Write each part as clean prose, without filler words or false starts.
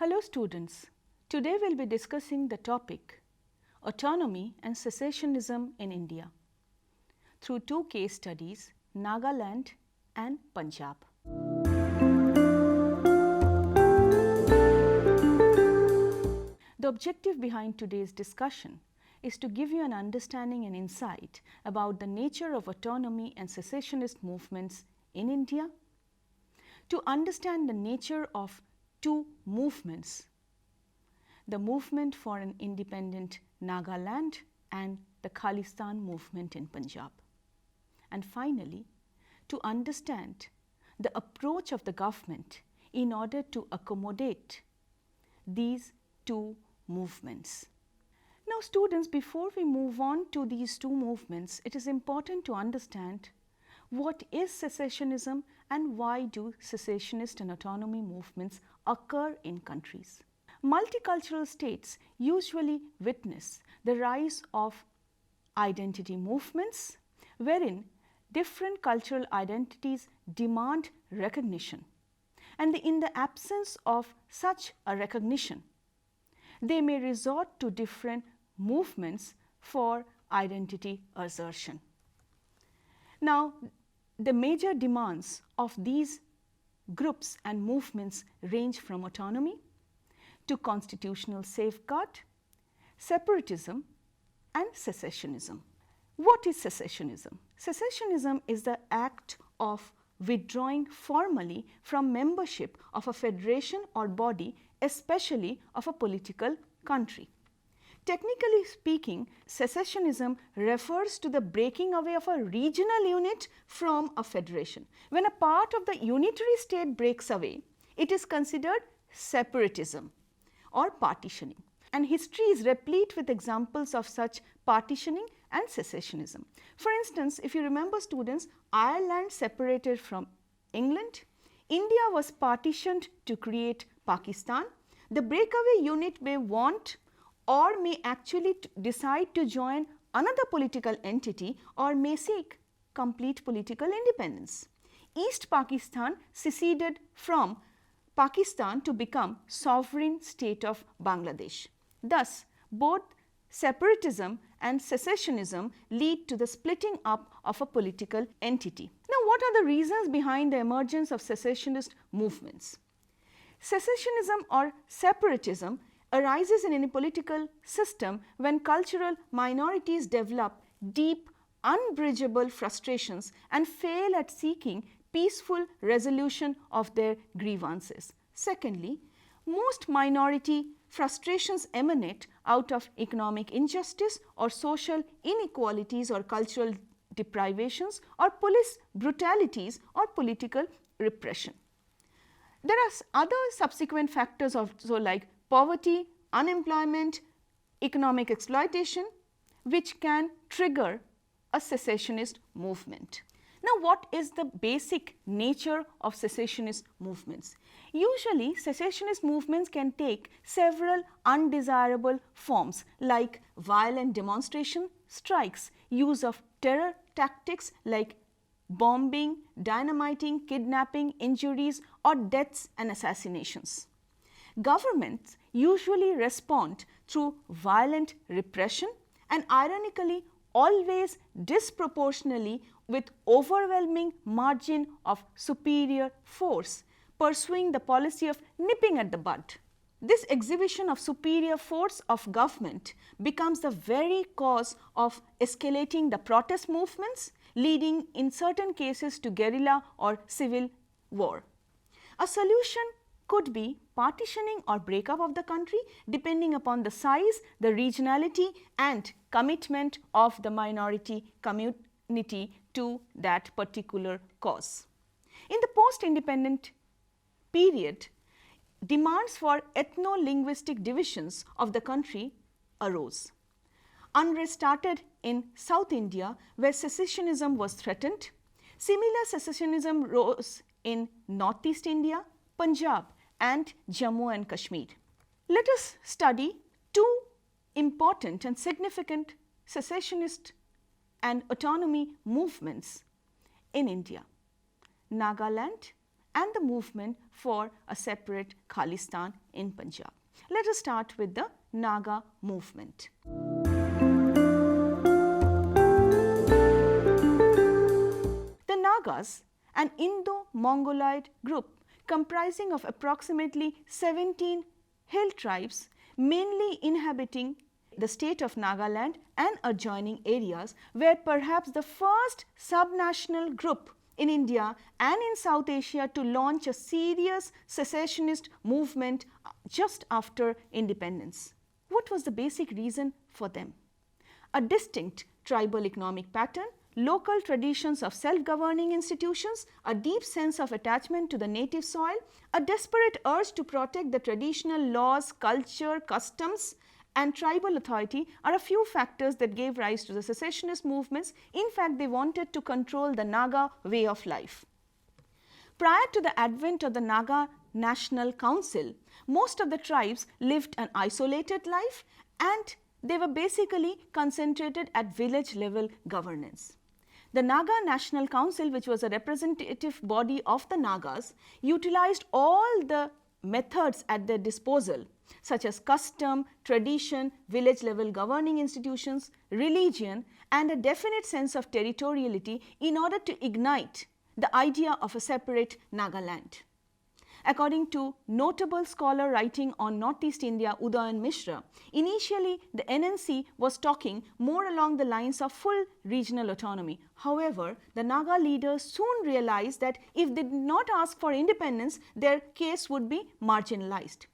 Hello students, today we will be discussing the topic Autonomy and Secessionism in India through two case studies, Nagaland and Punjab. The objective behind today's discussion is to give you an understanding and insight about the nature of autonomy and secessionist movements in India, to understand the nature of two movements, the movement for an independent Nagaland and the Khalistan movement in Punjab. And finally, to understand the approach of the government in order to accommodate these two movements. Now students, before we move on to these two movements, it is important to understand what is secessionism and why do secessionist and autonomy movements occur in countries. Multicultural states usually witness the rise of identity movements wherein different cultural identities demand recognition, and in the absence of such a recognition, they may resort to different movements for identity assertion. Now, the major demands of these groups and movements range from autonomy to constitutional safeguard, separatism and secessionism. What is secessionism? Secessionism is the act of withdrawing formally from membership of a federation or body, especially of a political country. Technically speaking, secessionism refers to the breaking away of a regional unit from a federation. When a part of the unitary state breaks away, it is considered separatism or partitioning. And history is replete with examples of such partitioning and secessionism. For instance, if you remember students, Ireland separated from England, India was partitioned to create Pakistan. The breakaway unit may want or may actually decide to join another political entity or may seek complete political independence. East Pakistan seceded from Pakistan to become sovereign state of Bangladesh. Thus, both separatism and secessionism lead to the splitting up of a political entity. Now, what are the reasons behind the emergence of secessionist movements? Secessionism or separatism arises in any political system when cultural minorities develop deep, unbridgeable frustrations and fail at seeking peaceful resolution of their grievances. Secondly, most minority frustrations emanate out of economic injustice or social inequalities or cultural deprivations or police brutalities or political repression. There are other subsequent factors also like poverty, unemployment, economic exploitation, which can trigger a secessionist movement. Now, what is the basic nature of secessionist movements? Usually, secessionist movements can take several undesirable forms like violent demonstration, strikes, use of terror tactics like bombing, dynamiting, kidnapping, injuries or deaths and assassinations. Governments usually respond through violent repression and ironically always disproportionately with overwhelming margin of superior force, pursuing the policy of nipping at the bud. This exhibition of superior force of government becomes the very cause of escalating the protest movements, leading in certain cases to guerrilla or civil war. A solution could be partitioning or breakup of the country depending upon the size, the regionality and commitment of the minority community to that particular cause. In the post-independent period, demands for ethno-linguistic divisions of the country arose. Unrest started in South India where secessionism was threatened. Similar secessionism rose in Northeast India, Punjab and Jammu and Kashmir. Let us study two important and significant secessionist and autonomy movements in India, Nagaland and the movement for a separate Khalistan in Punjab. Let us start with the Naga movement. The Nagas, an Indo-Mongoloid group comprising of approximately 17 hill tribes, mainly inhabiting the state of Nagaland and adjoining areas, were perhaps the first subnational group in India and in South Asia to launch a serious secessionist movement just after independence. What was the basic reason for them? A distinct tribal economic pattern, local traditions of self-governing institutions, a deep sense of attachment to the native soil, a desperate urge to protect the traditional laws, culture, customs, and tribal authority are a few factors that gave rise to the secessionist movements. In fact, they wanted to control the Naga way of life. Prior to the advent of the Naga National Council, most of the tribes lived an isolated life and they were basically concentrated at village level governance. The Naga National Council, which was a representative body of the Nagas, utilized all the methods at their disposal such as custom, tradition, village level governing institutions, religion, and a definite sense of territoriality in order to ignite the idea of a separate Nagaland. According to notable scholar writing on Northeast India, Udayan Mishra, initially the NNC was talking more along the lines of full regional autonomy. However, the Naga leaders soon realized that if they did not ask for independence, their case would be marginalized.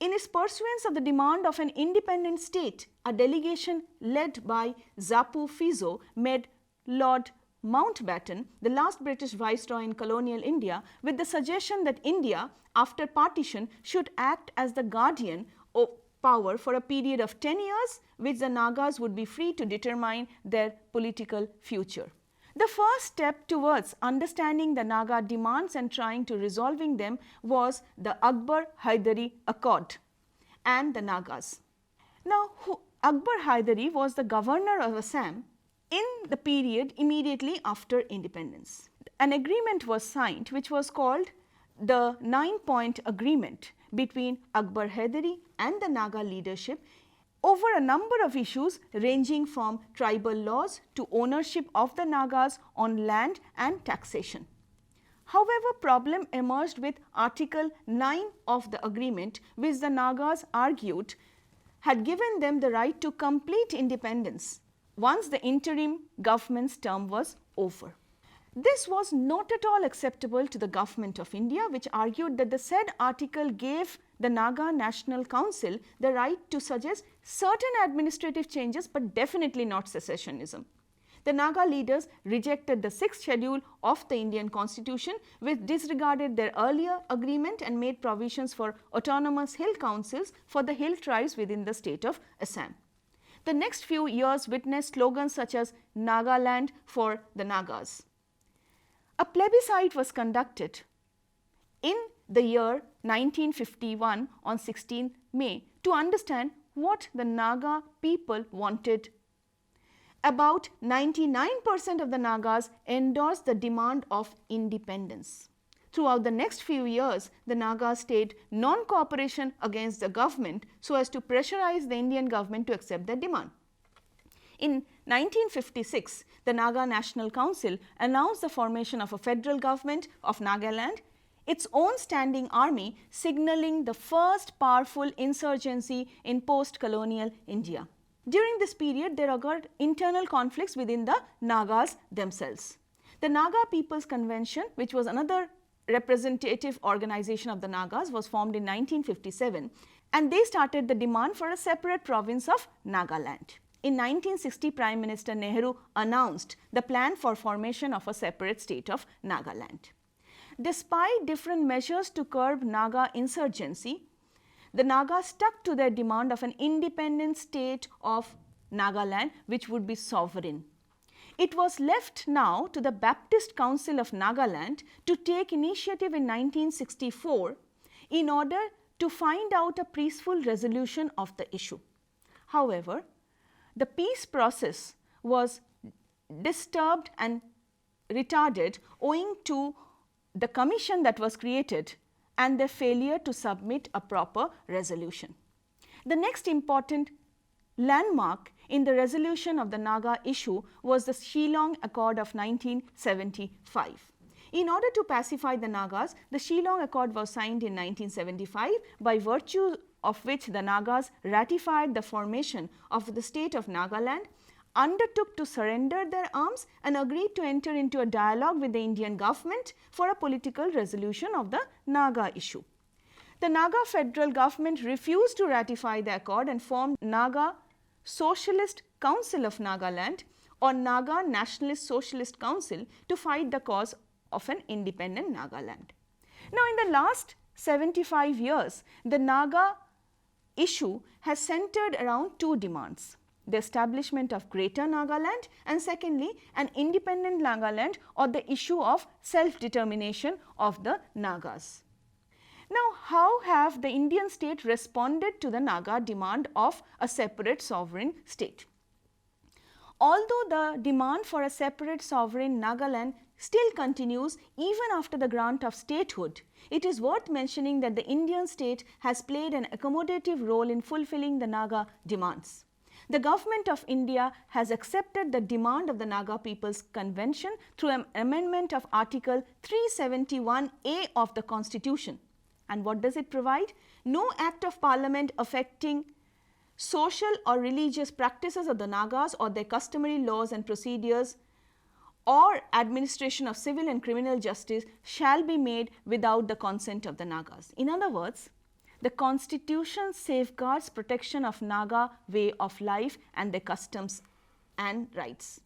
In its pursuance of the demand of an independent state, a delegation led by Zapu Fizo met Lord Mountbatten, the last British viceroy in colonial India, with the suggestion that India, after partition, should act as the guardian of power for a period of 10 years, which the Nagas would be free to determine their political future. The first step towards understanding the Naga demands and trying to resolving them was the Akbar-Haidari Accord and the Nagas. Now, Akbar Haidari was the governor of Assam in the period immediately after independence. An agreement was signed which was called the 9-point agreement between Akbar Haidari and the Naga leadership over a number of issues ranging from tribal laws to ownership of the Nagas on land and taxation. However, problem emerged with Article 9 of the agreement, which the Nagas argued had given them the right to complete independence once the interim government's term was over. This was not at all acceptable to the government of India, which argued that the said article gave the Naga National Council the right to suggest certain administrative changes, but definitely not secessionism. The Naga leaders rejected the 6th schedule of the Indian Constitution, which disregarded their earlier agreement and made provisions for autonomous hill councils for the hill tribes within the state of Assam. The next few years witnessed slogans such as Nagaland for the Nagas. A plebiscite was conducted in the year 1951 on 16 May to understand what the Naga people wanted. About 99% of the Nagas endorsed the demand of independence. Throughout the next few years, the Nagas stayed non-cooperation against the government so as to pressurize the Indian government to accept their demand. In 1956, the Naga National Council announced the formation of a federal government of Nagaland, its own standing army, signaling the first powerful insurgency in post-colonial India. During this period, there occurred internal conflicts within the Nagas themselves. The Naga People's Convention, which was another representative organization of the Nagas, was formed in 1957, and they started the demand for a separate province of Nagaland. In 1960, Prime Minister Nehru announced the plan for formation of a separate state of Nagaland. Despite different measures to curb Naga insurgency, the Nagas stuck to their demand of an independent state of Nagaland, which would be sovereign. It was left now to the Baptist Council of Nagaland to take initiative in 1964 in order to find out a peaceful resolution of the issue. However, the peace process was disturbed and retarded owing to the commission that was created and their failure to submit a proper resolution. The next important landmark in the resolution of the Naga issue was the Shillong Accord of 1975. In order to pacify the Nagas, the Shillong Accord was signed in 1975, by virtue of which the Nagas ratified the formation of the state of Nagaland, undertook to surrender their arms and agreed to enter into a dialogue with the Indian government for a political resolution of the Naga issue. The Naga federal government refused to ratify the accord and formed Naga Socialist Council of Nagaland, or Naga Nationalist Socialist Council, to fight the cause of an independent Nagaland. Now, in the last 75 years, the Naga issue has centered around two demands: the establishment of Greater Nagaland, and secondly, an independent Nagaland, or the issue of self-determination of the Nagas. Now, how have the Indian state responded to the Naga demand of a separate sovereign state? Although the demand for a separate sovereign Nagaland still continues even after the grant of statehood, it is worth mentioning that the Indian state has played an accommodative role in fulfilling the Naga demands. The Government of India has accepted the demand of the Naga People's Convention through an amendment of Article 371A of the Constitution. And what does it provide? No act of parliament affecting social or religious practices of the Nagas or their customary laws and procedures or administration of civil and criminal justice shall be made without the consent of the Nagas. In other words, the Constitution safeguards protection of Naga way of life and their customs and rights.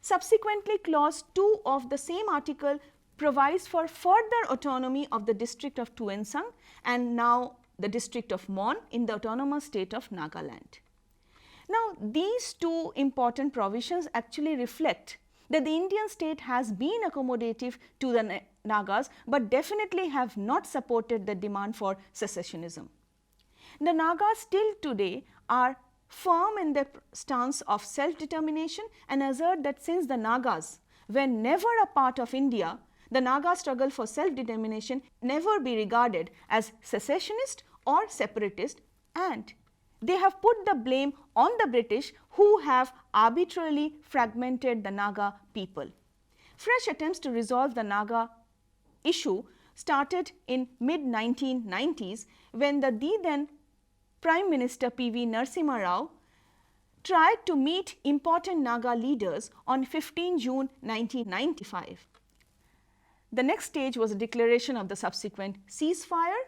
Subsequently, clause 2 of the same article provides for further autonomy of the district of Tuensang and now the district of Mon in the autonomous state of Nagaland. Now, these two important provisions actually reflect that the Indian state has been accommodative to the Nagas, but definitely have not supported the demand for secessionism. The Nagas still today are firm in their stance of self-determination and assert that since the Nagas were never a part of India, the Naga struggle for self-determination never be regarded as secessionist or separatist, and they have put the blame on the British, who have arbitrarily fragmented the Naga people. Fresh attempts to resolve the Naga issue started in mid-1990s when the then Prime Minister P.V. Narasimha Rao tried to meet important Naga leaders on 15 June 1995. The next stage was a declaration of the subsequent ceasefire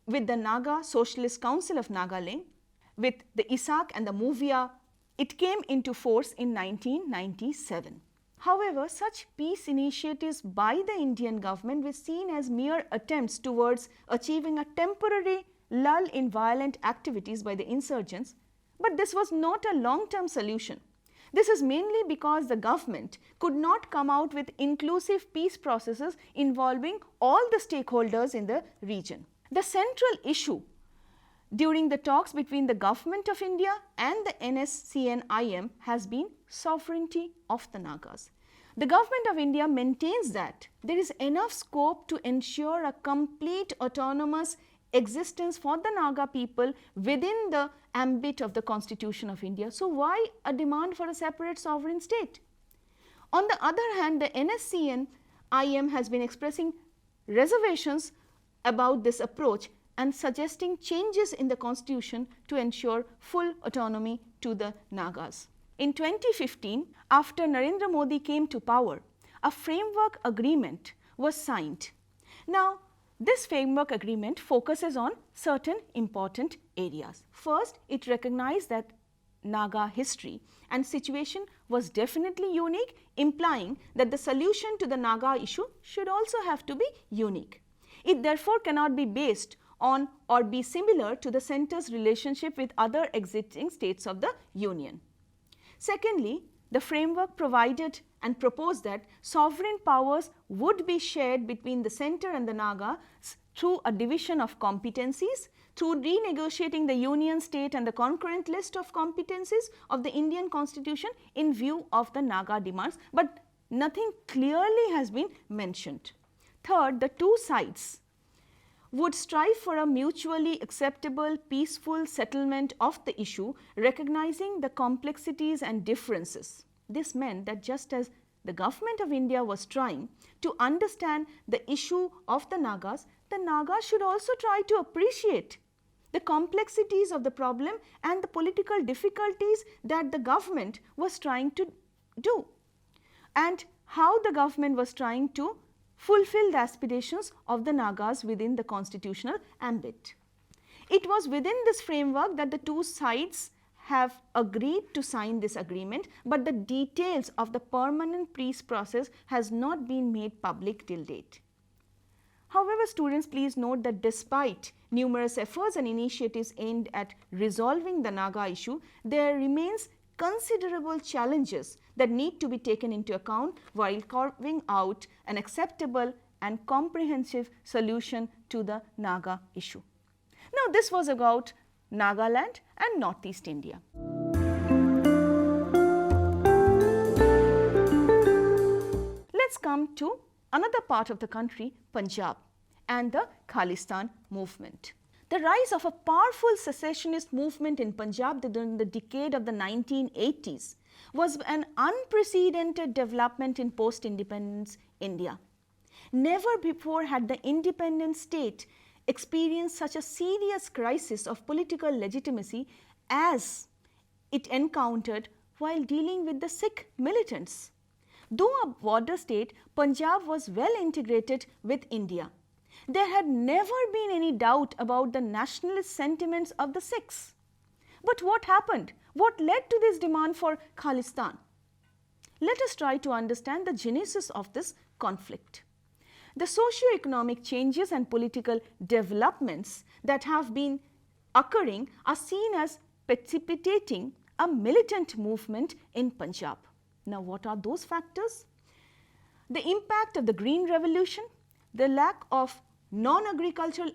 with the Naga Socialist Council of Nagaland, with the ISAC and the MOVIA. It came into force in 1997. However, such peace initiatives by the Indian government were seen as mere attempts towards achieving a temporary lull in violent activities by the insurgents, but this was not a long-term solution. This is mainly because the government could not come out with inclusive peace processes involving all the stakeholders in the region. The central issue during the talks between the Government of India and the NSCN-IM has been sovereignty of the Nagas. The Government of India maintains that there is enough scope to ensure a complete autonomous existence for the Naga people within the ambit of the Constitution of India. So, why a demand for a separate sovereign state? On the other hand, the NSCN-IM has been expressing reservations about this approach and suggesting changes in the Constitution to ensure full autonomy to the Nagas. In 2015, after Narendra Modi came to power, a framework agreement was signed. Now, this framework agreement focuses on certain important areas. First, it recognized that Naga history and situation was definitely unique, implying that the solution to the Naga issue should also have to be unique. It therefore cannot be based on or be similar to the centre's relationship with other existing states of the Union. Secondly, the framework provided and proposed that sovereign powers would be shared between the centre and the Nagas through a division of competencies, through renegotiating the Union state and the concurrent list of competencies of the Indian Constitution in view of the Naga demands, but nothing clearly has been mentioned. Third, the two sides would strive for a mutually acceptable, peaceful settlement of the issue, recognizing the complexities and differences. This meant that just as the government of India was trying to understand the issue of the Nagas should also try to appreciate the complexities of the problem and the political difficulties that the government was trying to do, and how the government was trying to fulfill the aspirations of the Nagas within the constitutional ambit. It was within this framework that the two sides have agreed to sign this agreement, but the details of the permanent peace process has not been made public till date. However, students, please note that despite numerous efforts and initiatives aimed at resolving the Naga issue, there remains considerable challenges that need to be taken into account while carving out an acceptable and comprehensive solution to the Naga issue. Now, this was about Nagaland and Northeast India. Let's come to another part of the country, Punjab, and the Khalistan movement. The rise of a powerful secessionist movement in Punjab during the decade of the 1980s was an unprecedented development in post-independence India. Never before had the independent state experienced such a serious crisis of political legitimacy as it encountered while dealing with the Sikh militants. Though a border state, Punjab was well integrated with India. There had never been any doubt about the nationalist sentiments of the Sikhs. But what happened? What led to this demand for Khalistan? Let us try to understand the genesis of this conflict. The socio-economic changes and political developments that have been occurring are seen as precipitating a militant movement in Punjab. Now, what are those factors? The impact of the Green Revolution, the lack of non-agricultural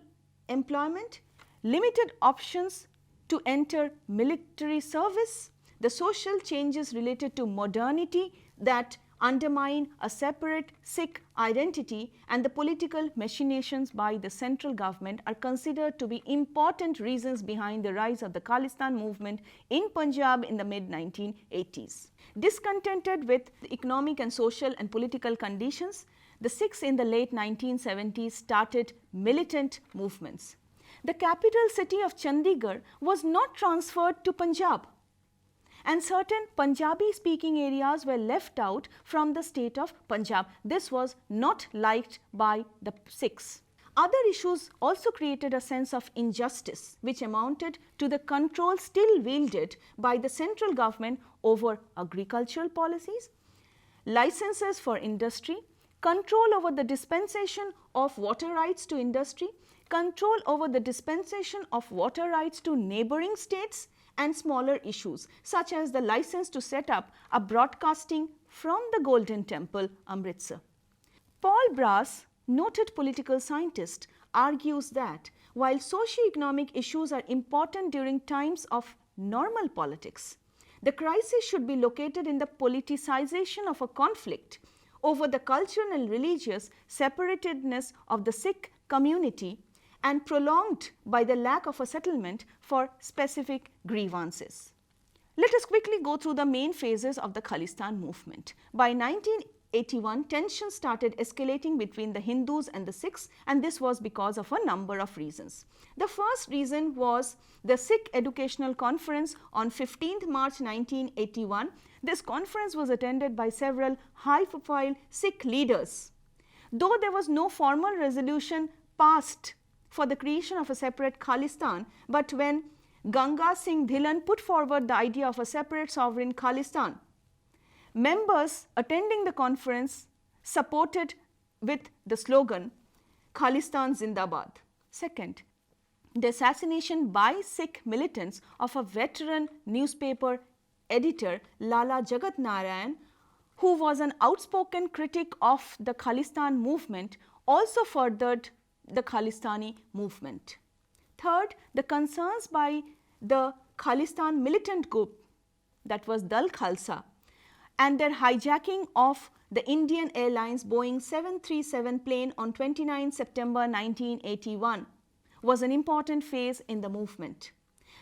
employment, limited options to enter military service, the social changes related to modernity that undermine a separate Sikh identity, and the political machinations by the central government are considered to be important reasons behind the rise of the Khalistan movement in Punjab in the mid-1980s. Discontented with the economic and social and political conditions, the Sikhs in the late 1970s started militant movements. The capital city of Chandigarh was not transferred to Punjab, and certain Punjabi-speaking areas were left out from the state of Punjab. This was not liked by the Sikhs. Other issues also created a sense of injustice, which amounted to the control still wielded by the central government over agricultural policies, licenses for industry, control over the dispensation of water rights to industry, control over the dispensation of water rights to neighboring states, and smaller issues such as the license to set up a broadcasting from the Golden Temple, Amritsar. Paul Brass, noted political scientist, argues that while socio-economic issues are important during times of normal politics, the crisis should be located in the politicization of a conflict over the cultural and religious separatedness of the Sikh community and prolonged by the lack of a settlement for specific grievances. Let us quickly go through the main phases of the Khalistan movement. By 1981, tensions started escalating between the Hindus and the Sikhs, and this was because of a number of reasons. The first reason was the Sikh Educational Conference on 15th March 1981. This conference was attended by several high-profile Sikh leaders. Though there was no formal resolution passed for the creation of a separate Khalistan, but when Ganga Singh Dhillon put forward the idea of a separate sovereign Khalistan, members attending the conference supported with the slogan Khalistan Zindabad. Second, the assassination by Sikh militants of a veteran newspaper editor Lala Jagat Narayan, who was an outspoken critic of the Khalistan movement, also furthered the Khalistani movement. Third, the concerns by the Khalistan militant group, that was Dal Khalsa, and their hijacking of the Indian Airlines Boeing 737 plane on 29 September 1981 was an important phase in the movement.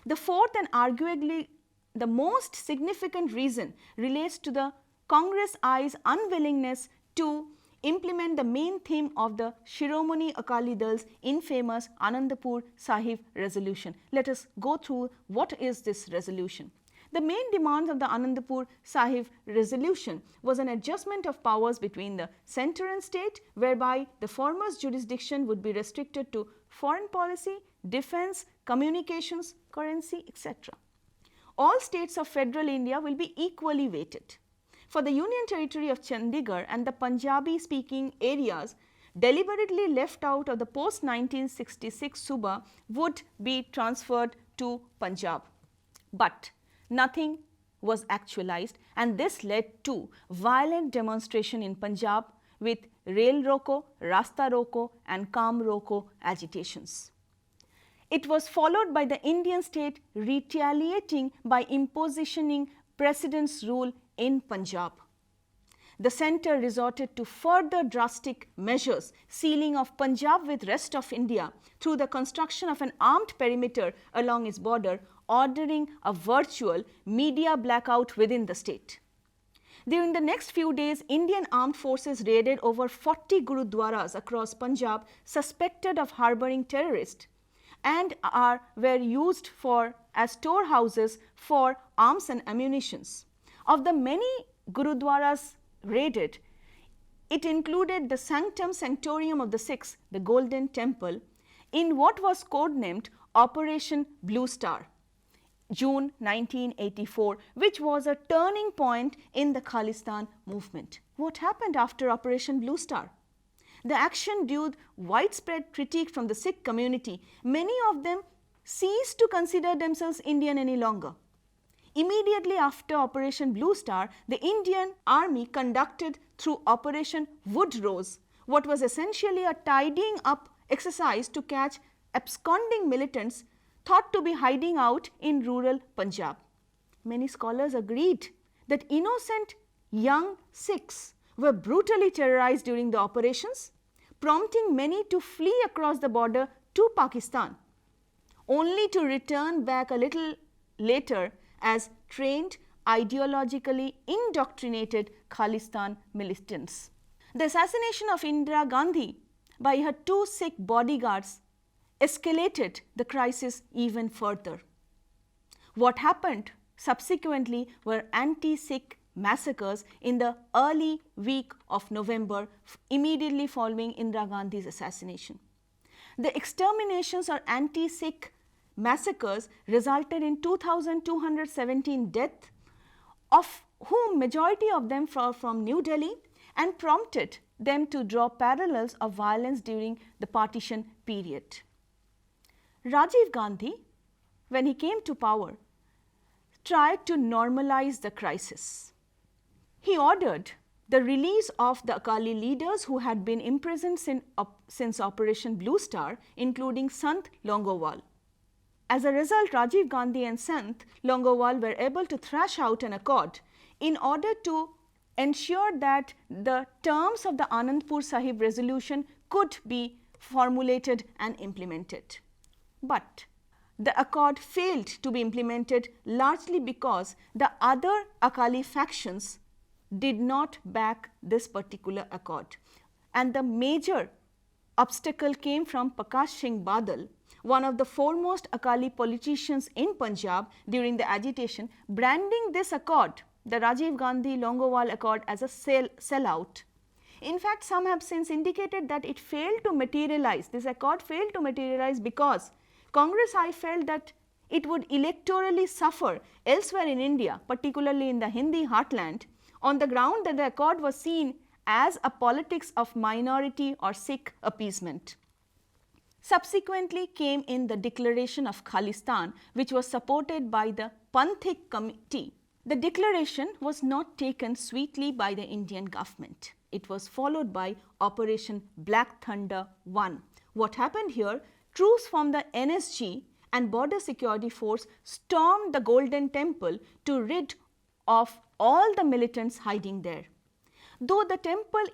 The fourth and arguably the most significant reason relates to the Congress-I's unwillingness to implement the main theme of the Shiromani Akali Dal's infamous Anandapur Sahib resolution. Let us go through what is this resolution. The main demands of the Anandapur Sahib resolution was an adjustment of powers between the centre and state, whereby the former's jurisdiction would be restricted to foreign policy, defence, communications, currency, etc. All states of federal India will be equally weighted. For the Union Territory of Chandigarh and the Punjabi speaking areas deliberately left out of the post 1966 Suba would be transferred to Punjab. But nothing was actualized, and this led to violent demonstration in Punjab with Rail Roko, Rasta Roko and Kam Roko agitations. It was followed by the Indian state retaliating by impositioning President's rule in Punjab. The centre resorted to further drastic measures, sealing of Punjab with rest of India through the construction of an armed perimeter along its border, ordering a virtual media blackout within the state. During the next few days, Indian armed forces raided over 40 Gurudwaras across Punjab suspected of harbouring terrorists and were used as storehouses for arms and ammunitions. Of the many Gurudwaras raided, it included the Sanctum Sanctorum of the Sikhs, the Golden Temple, in what was codenamed Operation Blue Star, June 1984, which was a turning point in the Khalistan movement. What happened after Operation Blue Star? The action drew widespread critique from the Sikh community. Many of them ceased to consider themselves Indian any longer. Immediately after Operation Blue Star, the Indian Army conducted through Operation Woodrose what was essentially a tidying up exercise to catch absconding militants thought to be hiding out in rural Punjab. Many scholars agreed that innocent young Sikhs were brutally terrorized during the operations, prompting many to flee across the border to Pakistan, only to return back a little later as trained, ideologically indoctrinated Khalistan militants. The assassination of Indira Gandhi by her two Sikh bodyguards escalated the crisis even further. What happened subsequently were anti-Sikh massacres in the early week of November immediately following Indira Gandhi's assassination. The exterminations or anti-Sikh massacres resulted in 2,217 deaths, of whom majority of them were from New Delhi, and prompted them to draw parallels of violence during the partition period. Rajiv Gandhi, when he came to power, tried to normalize the crisis. He ordered the release of the Akali leaders who had been imprisoned since Operation Blue Star, including Sant Longowal. As a result, Rajiv Gandhi and Sant Longowal were able to thrash out an accord in order to ensure that the terms of the Anandapur Sahib resolution could be formulated and implemented. But the accord failed to be implemented largely because the other Akali factions did not back this particular accord. And the major obstacle came from Prakash Singh Badal, one of the foremost Akali politicians in Punjab during the agitation, branding this accord, the Rajiv Gandhi Longowal Accord, as a sellout. In fact, some have since indicated that it failed to materialize. This accord failed to materialize because Congress-I felt that it would electorally suffer elsewhere in India, particularly in the Hindi heartland, on the ground that the accord was seen as a politics of minority or Sikh appeasement. Subsequently came in the declaration of Khalistan, which was supported by the Panthic Committee. The declaration was not taken sweetly by the Indian government. It was followed by Operation Black Thunder 1. What happened here? Troops from the NSG and Border Security Force stormed the Golden Temple to rid of all the militants hiding there. Though the temple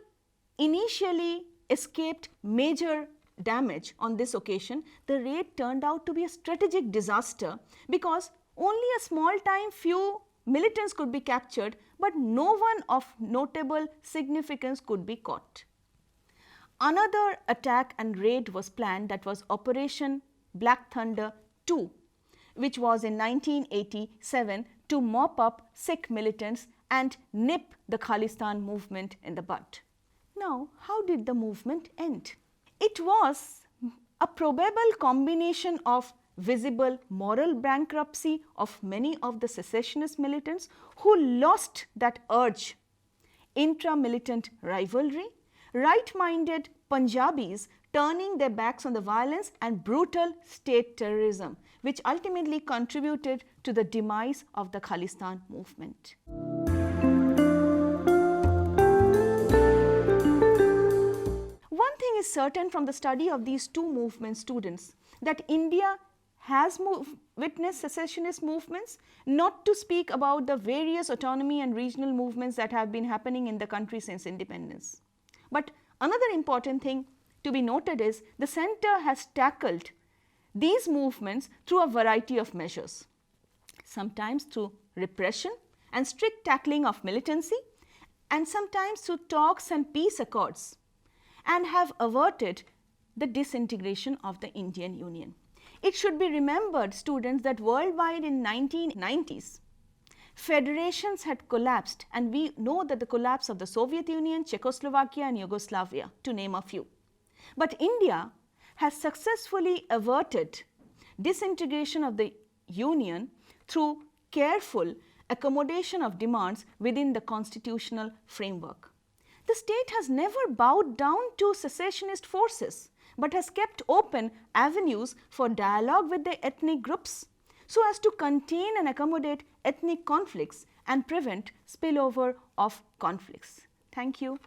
initially escaped major damage on this occasion, the raid turned out to be a strategic disaster because only a small time few militants could be captured, but no one of notable significance could be caught. Another attack and raid was planned, that was Operation Black Thunder II, which was in 1987 to mop up Sikh militants and nip the Khalistan movement in the bud. Now, how did the movement end? It was a probable combination of visible moral bankruptcy of many of the secessionist militants who lost that urge, intra-militant rivalry, right-minded Punjabis turning their backs on the violence, and brutal state terrorism, which ultimately contributed to the demise of the Khalistan movement. One thing is certain from the study of these two movements, students, that India has witnessed secessionist movements, not to speak about the various autonomy and regional movements that have been happening in the country since independence. But another important thing to be noted is the center has tackled these movements through a variety of measures, sometimes through repression and strict tackling of militancy, and sometimes through talks and peace accords, and have averted the disintegration of the Indian Union. It should be remembered, students, that worldwide in 1990s, federations had collapsed, and we know that the collapse of the Soviet Union, Czechoslovakia and Yugoslavia, to name a few. But India has successfully averted disintegration of the Union through careful accommodation of demands within the constitutional framework. The state has never bowed down to secessionist forces, but has kept open avenues for dialogue with the ethnic groups so as to contain and accommodate ethnic conflicts and prevent spillover of conflicts. Thank you.